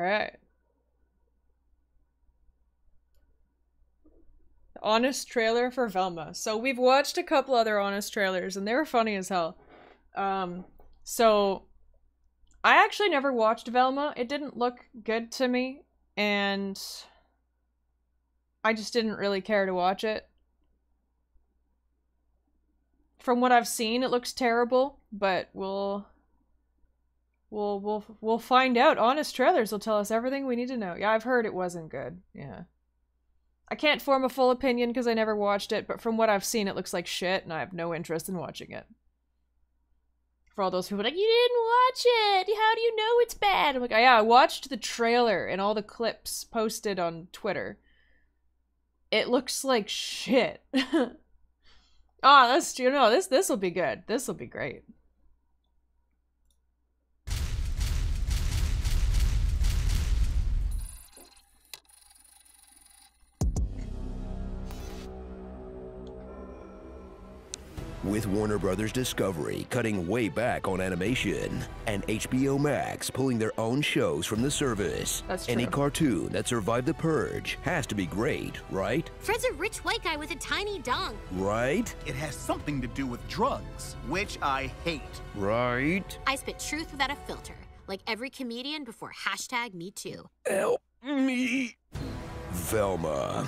Alright. Honest trailer for Velma. So we've watched a couple other honest trailers and they were funny as hell. So I actually never watched Velma. It didn't look good to me and I just didn't really care to watch it. From what I've seen, it looks terrible, but we'll find out. Honest trailers will tell us everything we need to know. Yeah, I've heard it wasn't good. Yeah. I can't form a full opinion because I never watched it, but from what I've seen, it looks like shit, and I have no interest in watching it. For all those people like, you didn't watch it! How do you know it's bad? I'm like, yeah, I watched the trailer and all the clips posted on Twitter. It looks like shit. Ah, that's, you know, this will be good. This will be great. With Warner Brothers Discovery cutting way back on animation, and HBO Max pulling their own shows from the service, That's true. any cartoon that survived the purge has to be great, right? Fred's a rich white guy with a tiny dong. Right? It has something to do with drugs, which I hate. Right? I spit truth without a filter, like every comedian before #MeToo. Help me. Velma.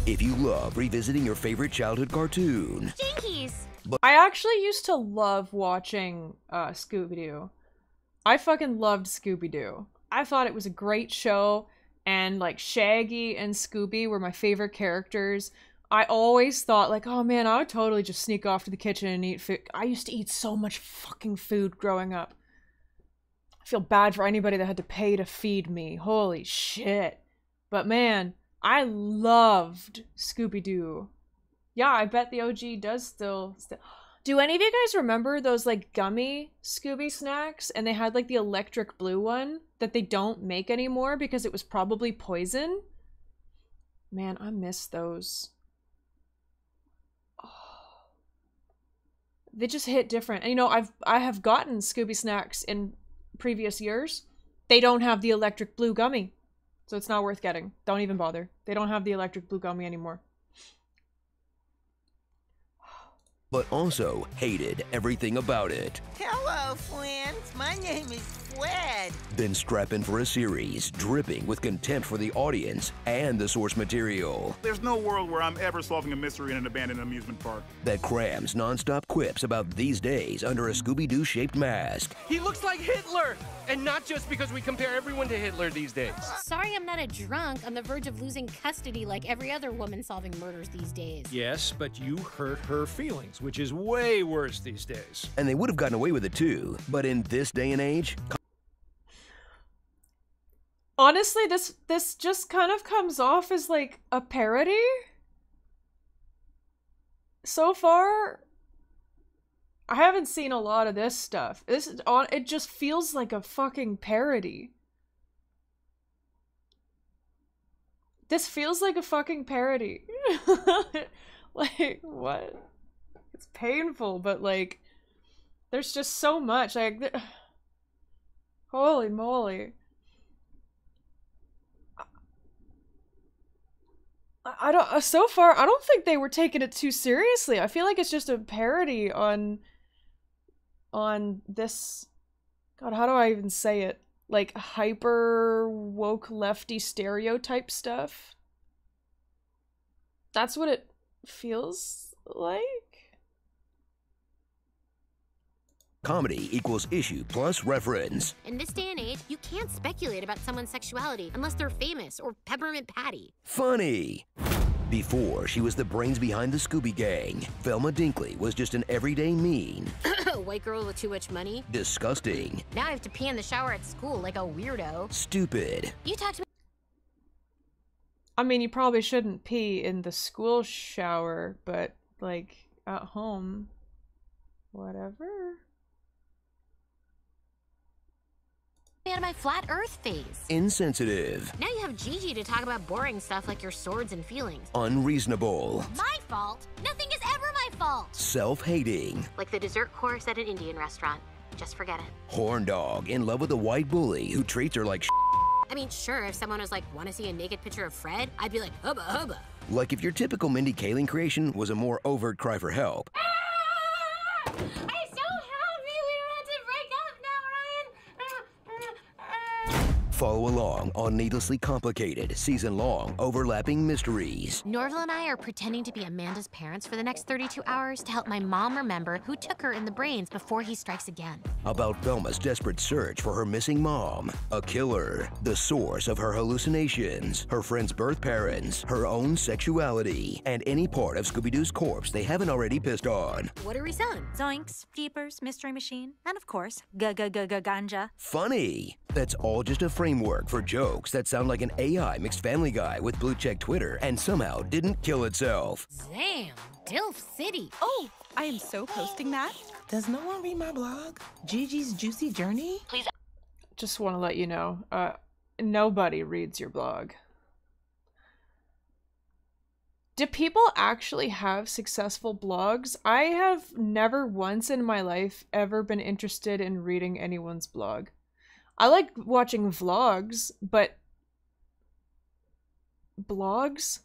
If you love revisiting your favorite childhood cartoon, Jinkies! I actually used to love watching Scooby-Doo. I fucking loved Scooby-Doo. I thought it was a great show, and like Shaggy and Scooby were my favorite characters. I always thought like, oh man, I would totally just sneak off to the kitchen and eat food. I used to eat so much fucking food growing up. I feel bad for anybody that had to pay to feed me. Holy shit. But man, I loved Scooby-Doo. Yeah, I bet the OG does still. Do any of you guys remember those like gummy Scooby snacks? And they had like the electric blue one that they don't make anymore because it was probably poison? Man, I miss those. Oh. They just hit different. And you know, I have gotten Scooby snacks in previous years. They don't have the electric blue gummy. So it's not worth getting. Don't even bother. They don't have the electric blue gummy anymore. but also hated everything about it. Hello, friends. My name is Fred. Then strap in for a series dripping with contempt for the audience and the source material. There's no world where I'm ever solving a mystery in an abandoned amusement park. That crams non-stop quips about these days under a Scooby-Doo shaped mask. He looks like Hitler! And not just because we compare everyone to Hitler these days. Sorry I'm not a drunk on the verge of losing custody like every other woman solving murders these days. Yes, but you hurt her feelings, which is way worse these days. And they would have gotten away with it too, but in this day and age... Honestly, this just kind of comes off as like a parody. So far, I haven't seen a lot of this stuff. It just feels like a fucking parody. This feels like a fucking parody. Like, what? It's painful, but like, there's just so much. Like, holy moly. So far, I don't think they were taking it too seriously. I feel like it's just a parody on this, God, how do I even say it? Like, hyper woke lefty stereotype stuff. That's what it feels like. Comedy equals issue plus reference. In this day and age, you can't speculate about someone's sexuality unless they're famous or Peppermint Patty. Funny. Before she was the brains behind the Scooby Gang, Velma Dinkley was just an everyday mean. White girl with too much money. Disgusting. Now I have to pee in the shower at school like a weirdo. Stupid. You talk to me. I mean, you probably shouldn't pee in the school shower, but like at home, whatever. Out of my flat earth phase. Insensitive. Now you have Gigi to talk about boring stuff like your swords and feelings. Unreasonable. My fault? Nothing is ever my fault. Self-hating. Like the dessert course at an Indian restaurant. Just forget it. Horn dog in love with a white bully who treats her like I mean, sure, if someone was like, want to see a naked picture of Fred? I'd be like, hubba hubba. Like if your typical Mindy Kaling creation was a more overt cry for help. I'm so happy we had to break up now, Ryan. Follow along on needlessly complicated, season-long, overlapping mysteries. Norval and I are pretending to be Amanda's parents for the next 32 hours to help my mom remember who took her in the brains before he strikes again. About Velma's desperate search for her missing mom, a killer, the source of her hallucinations, her friend's birth parents, her own sexuality, and any part of Scooby-Doo's corpse they haven't already pissed on. What are we selling? Zoinks, Jeepers, Mystery Machine, and of course, ganja. Funny. That's all just a framework for jokes that sound like an AI mixed Family Guy with blue check Twitter and somehow didn't kill itself. Damn, Dilf City. Oh, I am so posting that. Does no one read my blog? Gigi's Juicy Journey? Just want to let you know, nobody reads your blog. Do people actually have successful blogs? I have never once in my life ever been interested in reading anyone's blog. I like watching vlogs, but blogs?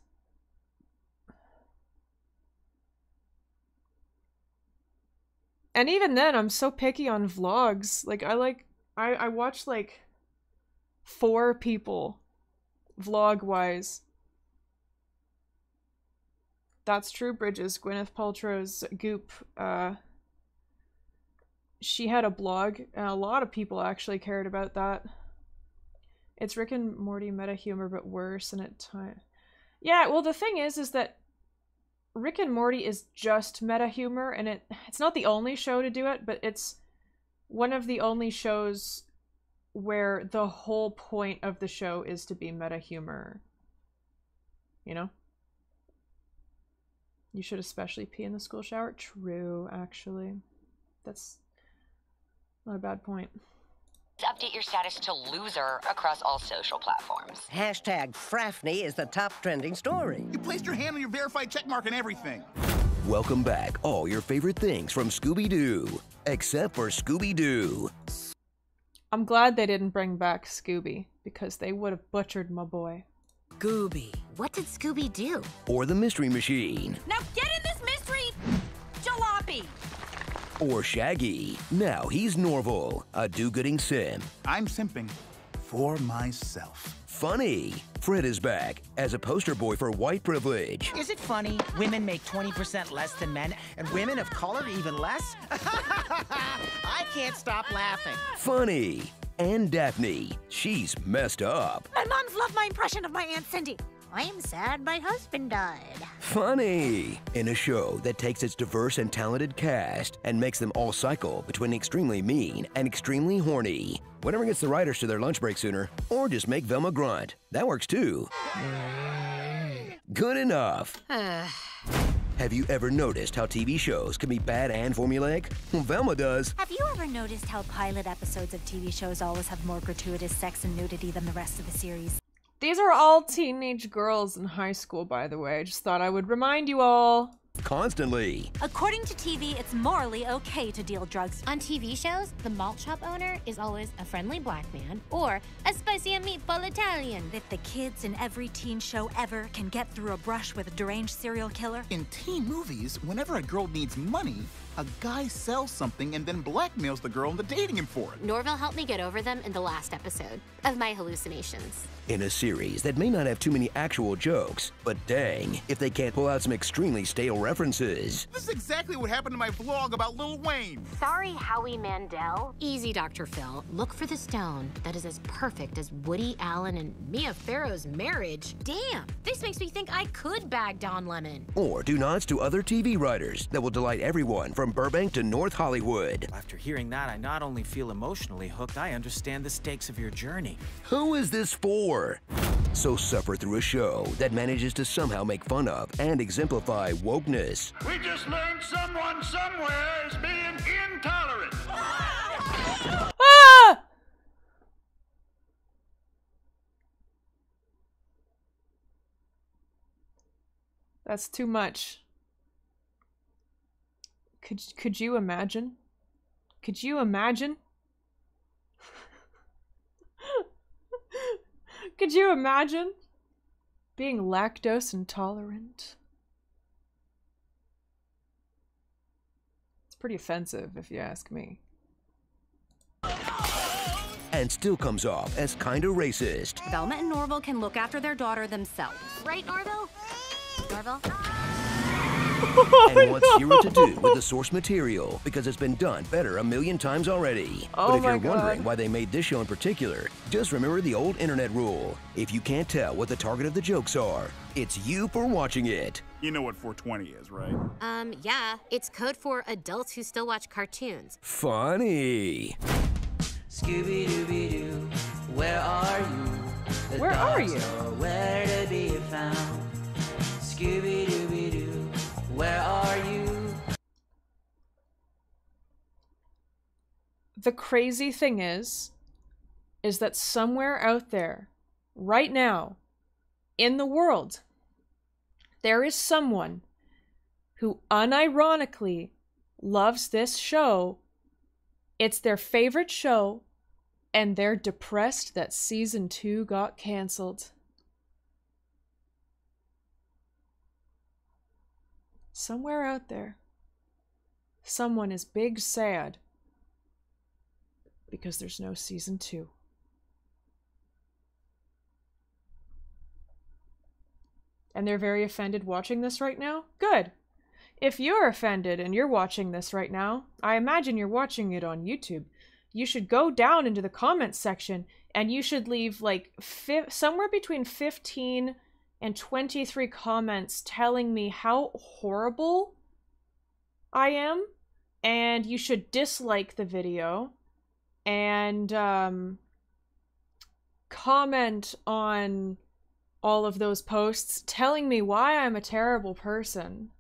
And even then, I'm so picky on vlogs. Like, I watch like 4 people vlog-wise. That's true, Bridges. Gwyneth Paltrow's Goop, she had a blog, and a lot of people actually cared about that. It's Rick and Morty meta humor, but worse, and at time. Yeah, well, the thing is that Rick and Morty is just meta humor, and it's not the only show to do it, but it's one of the only shows where the whole point of the show is to be meta humor. You know? You should especially pee in the school shower. True, actually. That's not a bad point. Update your status to loser across all social platforms. Hashtag Frafney is the top trending story. You placed your hand on your verified checkmark and everything. Welcome back all your favorite things from Scooby-Doo, except for Scooby-Doo. I'm glad they didn't bring back Scooby, because they would have butchered my boy. Scooby. What did Scooby do? Or the Mystery Machine. Now get in this mystery jalopy! Or Shaggy. Now he's Norval, a do-gooding simp. I'm simping for myself. Funny. Fred is back as a poster boy for white privilege. Is it funny? Women make 20% less than men, and women of color even less? I can't stop laughing. Funny. And Daphne. She's messed up. My moms love my impression of my Aunt Cindy. I'm sad my husband died. Funny. In a show that takes its diverse and talented cast and makes them all cycle between extremely mean and extremely horny. Whatever gets the writers to their lunch break sooner. Or just make Velma grunt. That works too. Good enough. Have you ever noticed how TV shows can be bad and formulaic? Well, Velma does. Have you ever noticed how pilot episodes of TV shows always have more gratuitous sex and nudity than the rest of the series? These are all teenage girls in high school, by the way. I just thought I would remind you all. Constantly. According to TV, it's morally okay to deal drugs. On TV shows, the malt shop owner is always a friendly black man or a spicy and meatball Italian. That the kids in every teen show ever can get through a brush with a deranged serial killer. In teen movies, whenever a girl needs money, a guy sells something and then blackmails the girl into dating him for it. Norval helped me get over them in the last episode of my hallucinations. In a series that may not have too many actual jokes, but dang, if they can't pull out some extremely stale references. This is exactly what happened to my vlog about Lil Wayne. Sorry, Howie Mandel. Easy, Dr. Phil. Look for the stone that is as perfect as Woody Allen and Mia Farrow's marriage. Damn, this makes me think I could bag Don Lemon. Or do nods to other TV writers that will delight everyone from Burbank to North Hollywood. After hearing that, I not only feel emotionally hooked, I understand the stakes of your journey. Who is this for? So suffer through a show that manages to somehow make fun of and exemplify wokeness. We just learned someone somewhere is being intolerant. Ah! That's too much. Could you imagine? Could you imagine? Could you imagine being lactose intolerant? It's pretty offensive, if you ask me. And still comes off as kinda racist. Velma and Norval can look after their daughter themselves. Right, Norval? Norval? And wants zero to do with the source material because it's been done better a million times already. But if you're wondering why they made this show in particular, just remember the old internet rule. If you can't tell what the target of the jokes are, it's you for watching it. You know what 420 is, right? Yeah. It's code for adults who still watch cartoons. Funny. Scooby-Dooby-Doo, where are you? The where are you? Where to be found? Scooby-Dooby-Doo, where are you? The crazy thing is that somewhere out there, right now, in the world, there is someone who unironically loves this show. It's their favorite show, and they're depressed that season 2 got canceled. Somewhere out there, someone is big sad because there's no season 2. And they're very offended watching this right now? Good. If you're offended and you're watching this right now, I imagine you're watching it on YouTube. You should go down into the comments section and you should leave like somewhere between 15 and 23 comments telling me how horrible I am. And you should dislike the video and comment on all of those posts telling me why I'm a terrible person.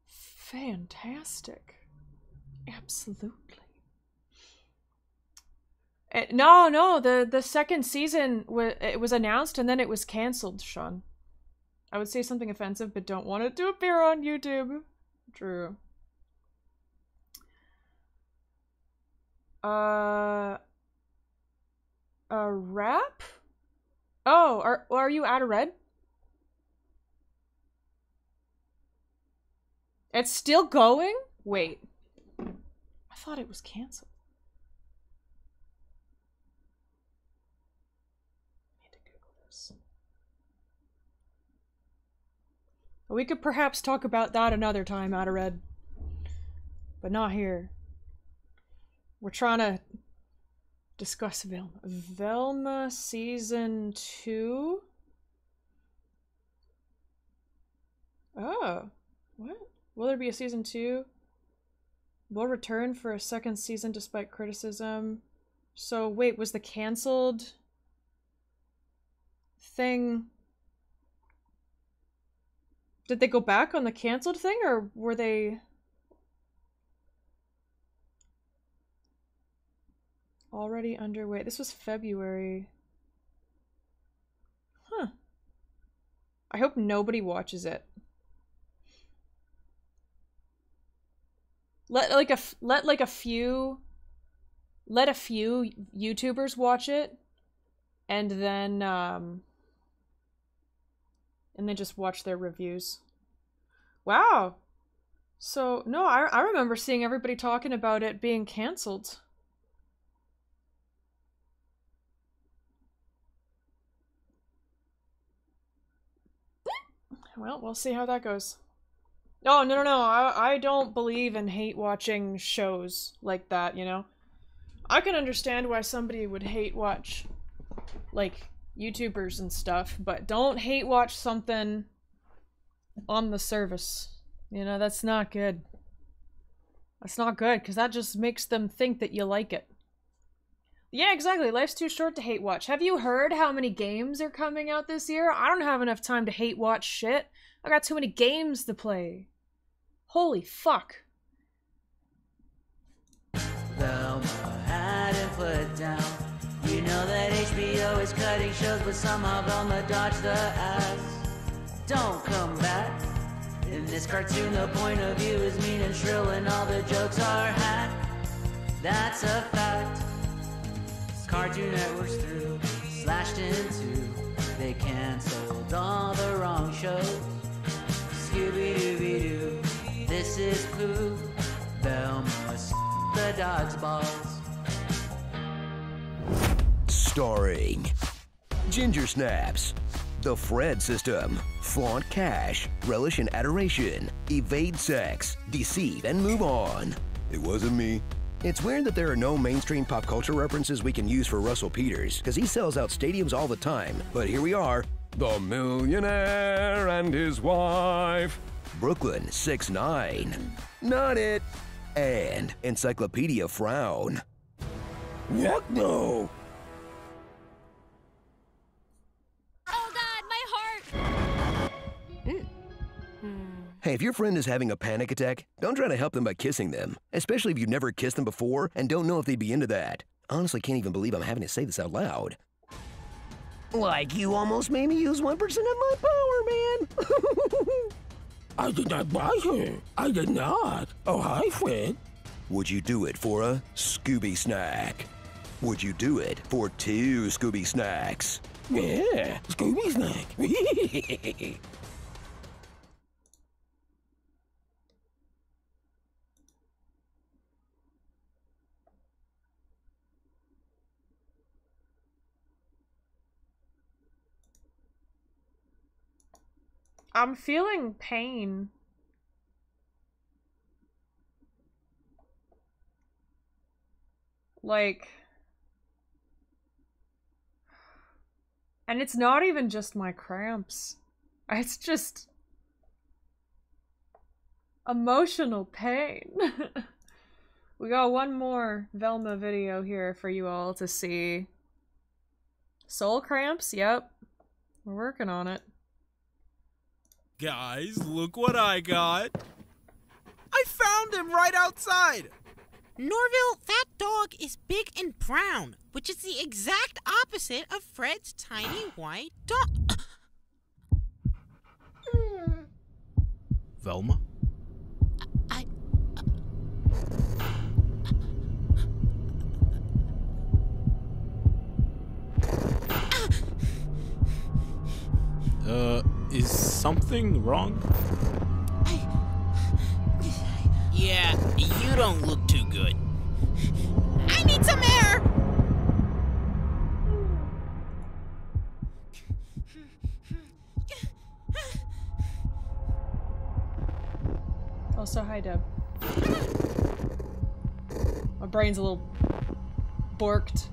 Fantastic. Absolutely. No, the second season it was announced and then it was canceled, Sean. I would say something offensive, but don't want it to appear on YouTube. True. A rap? Oh, are you out of red? It's still going? Wait. I thought it was canceled. I need to Google this. We could perhaps talk about that another time, out of red. But not here. We're trying to discuss Velma. Velma season 2? Oh. What? Will there be a season 2? Will return for a second season despite criticism. So wait, was the canceled thing... Did they go back on the canceled thing, or were they... already underway? This was February. Huh. I hope nobody watches it. Let a few YouTubers watch it, and then just watch their reviews. Wow. So no, I remember seeing everybody talking about it being canceled. Well, we'll see how that goes. Oh, no. I don't believe in hate watching shows like that, you know? I can understand why somebody would hate watch, like, YouTubers and stuff, but don't hate watch something on the service. You know, that's not good. That's not good, because that just makes them think that you like it. Yeah, exactly. Life's too short to hate watch. Have you heard how many games are coming out this year? I don't have enough time to hate watch shit. I got too many games to play. Holy fuck. Velma had it put down. You know that HBO is cutting shows, but somehow Velma dodged the ass. Don't come back. In this cartoon, the point of view is mean and shrill, and all the jokes are hack. That's a fact. Cartoon Network's through, slashed in two. They canceled all the wrong shows. Scooby-Dooby-Doo, this is Pooh. Velma the dog's balls. Starring Ginger Snaps, The Fred System, Flaunt Cash, Relish and Adoration, Evade Sex, Deceive and Move On. It wasn't me. It's weird that there are no mainstream pop culture references we can use for Russell Peters, because he sells out stadiums all the time. But here we are, The Millionaire and His Wife, Brooklyn 6'9", Not It, and Encyclopedia Frown. What no? Oh God, my heart! Hey, if your friend is having a panic attack, don't try to help them by kissing them, especially if you've never kissed them before and don't know if they'd be into that. Honestly, can't even believe I'm having to say this out loud. Like you almost made me use 1% of my power, man. I did not buy her. I did not. Oh, hi, Fred. Would you do it for a Scooby snack? Would you do it for 2 Scooby snacks? Yeah, Scooby snack. I'm feeling pain. Like, and it's not even just my cramps. It's just emotional pain. We got one more Velma video here for you all to see. Soul cramps? Yep. We're working on it. Guys, look what I got. I found him right outside. Norville, that dog is big and brown, which is the exact opposite of Fred's tiny white dog. Velma? Is something wrong? Yeah, you don't look too good. I need some air! Also, hi, Deb. My brain's a little borked.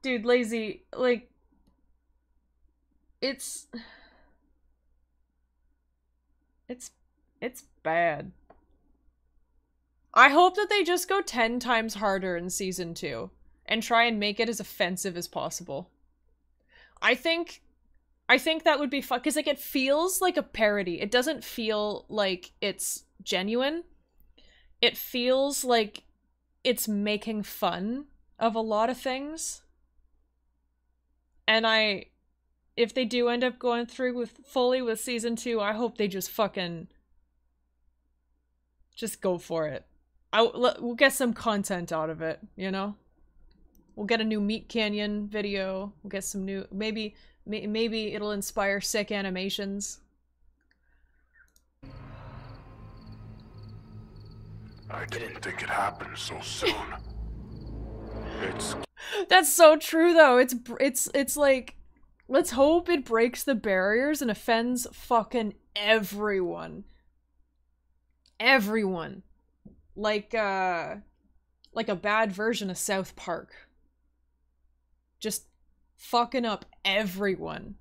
Dude, lazy, like, it's bad. I hope that they just go 10 times harder in season 2 and try and make it as offensive as possible. I think that would be fun, because like it feels like a parody. It doesn't feel like it's genuine. It feels like it's making fun of a lot of things. And if they do end up going through fully with season 2, I hope they just go for it. We'll get some content out of it, you know? We'll get a new Meat Canyon video. We'll get some new, maybe it'll inspire sick animations. I didn't think it happened so soon. That's so true though. It's like, let's hope it breaks the barriers and offends fucking everyone. Everyone. Like a bad version of South Park. Just fucking up everyone.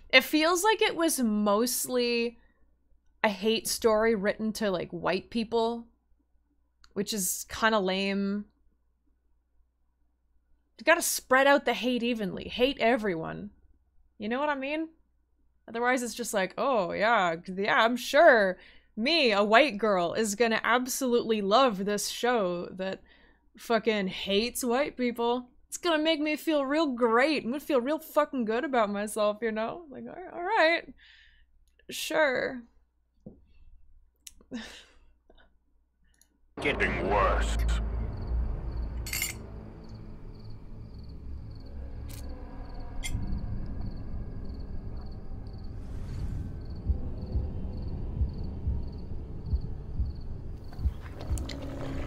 It feels like it was mostly a hate story written to like white people, which is kind of lame. You gotta spread out the hate evenly. Hate everyone. You know what I mean? Otherwise it's just like, oh yeah, I'm sure me, a white girl, is gonna absolutely love this show that fucking hates white people. It's gonna make me feel real great. I'm gonna feel real fucking good about myself, you know? Like, alright. Sure. Getting worse.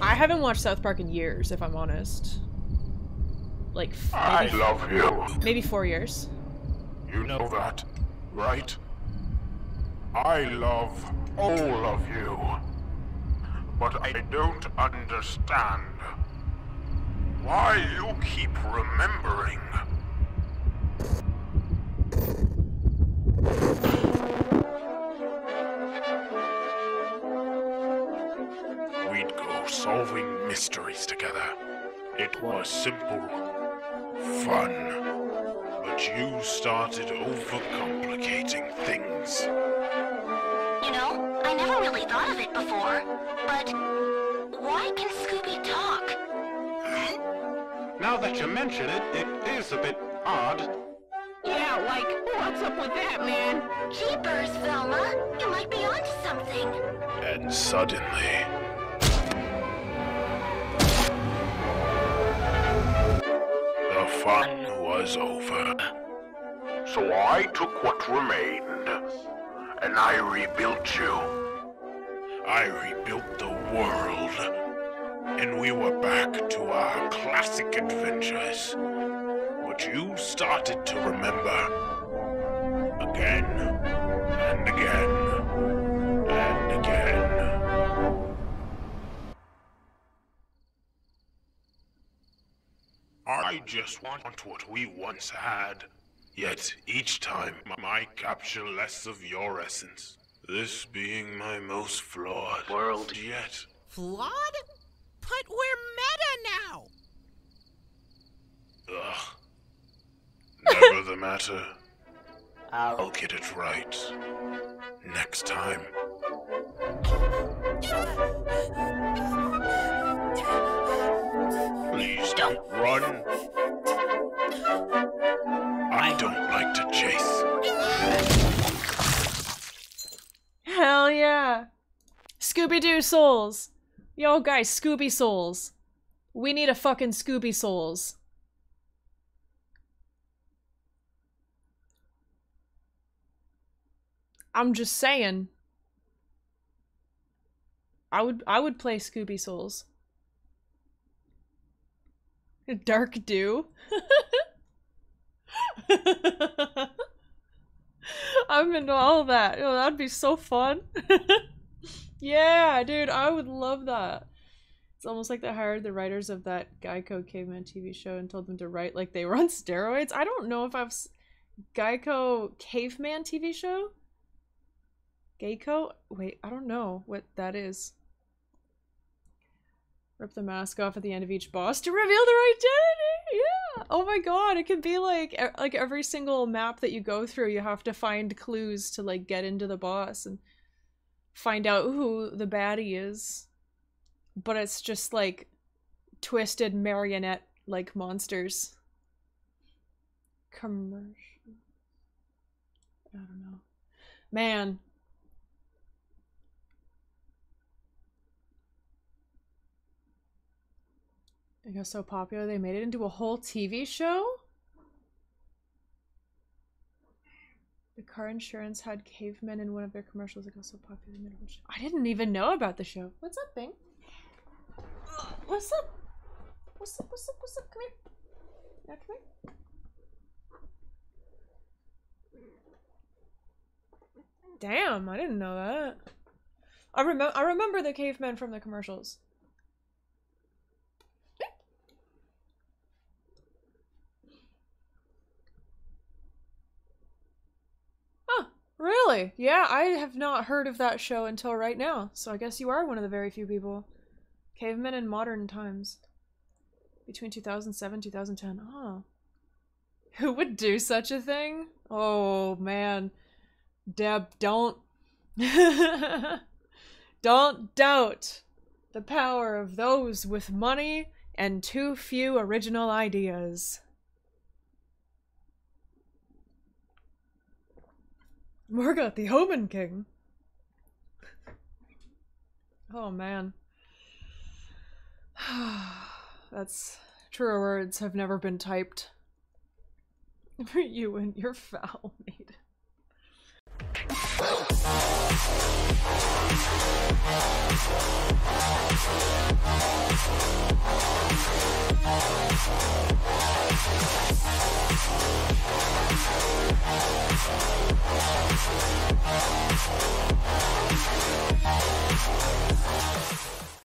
I haven't watched South Park in years, if I'm honest. Like, I love you. Maybe 4 years. You know that, right? I love all of you. But I don't understand why you keep remembering. We'd go solving mysteries together. It was simple, fun. But you started overcomplicating things. You know, I never really thought of it before, but why can Scooby talk? Now that you mention it, it is a bit odd. Yeah, like, what's up with that, man? Jeepers, Velma, you might be onto something. And suddenly... the fun was over. So I took what remained, and I rebuilt you. I rebuilt the world, and we were back to our classic adventures. But you started to remember. Again, and again, and again. I just want what we once had. Yet each time I capture less of your essence. This being my most flawed world yet. Flawed? But we're meta now! Ugh. Never the matter. I'll get it right. Next time. Please don't run. I don't like to chase. Hell yeah. Scooby-Doo souls. Yo, guys, Scooby souls. We need a fucking Scooby souls. I'm just saying. I would play Scooby souls. Dark Dew. I'm into all that. Yo, that'd be so fun. Yeah, dude, I would love that. It's almost like they hired the writers of that Geico Caveman TV show and told them to write like they were on steroids. I don't know if I've... Geico Caveman TV show? Geico? Wait, I don't know what that is. Rip the mask off at the end of each boss to reveal their identity! Yeah! Oh my god, it can be like every single map that you go through, you have to find clues to like get into the boss and find out who the baddie is. But it's just like twisted marionette like monsters. Commercial. I don't know. Man. It got so popular they made it into a whole TV show? The car insurance had cavemen in one of their commercials. It got so popular they made a whole show. I didn't even know about the show. What's up, Bing? What's up? What's up? What's up? What's up? Come here. Yeah, come here. Damn, I didn't know that. I remember the cavemen from the commercials. Huh, really? Yeah, I have not heard of that show until right now, so I guess you are one of the very few people. Cavemen in modern times. Between 2007 2010. Oh. Who would do such a thing? Oh, man. Deb, don't... don't doubt the power of those with money and too few original ideas. Morgoth, the Omen King. Oh man. That's truer words have never been typed. For you and your foul maid.